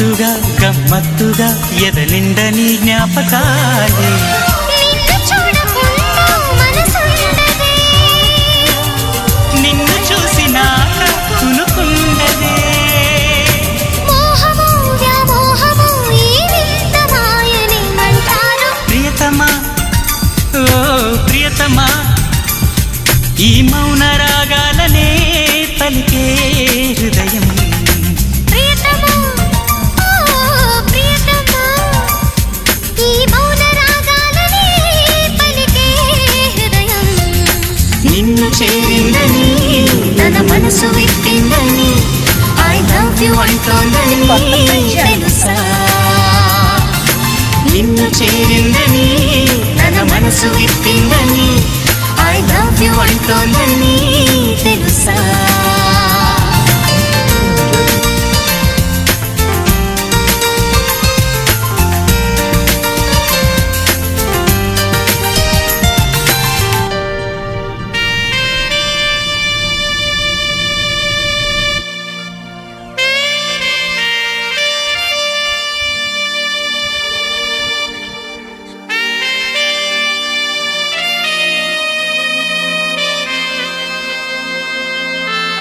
మత్తుగా గమ్మత్తుగా ఎదనిండ నీ జ్ఞాపకాలే నిన్ను చూసినాక కునుకుండదే ప్రియతమా ఓ ప్రియతమా ఈ మౌన రాగాలనే పలికే హృదయం నిన్ను చేరిందని తన మనసు విప్పిందని ఐ లవ్ యు అంటోందని తెలుసా నిన్ను చేరిందని తన మనసు విప్పిందని ఐ లవ్ యు అంటోందని తెలుసా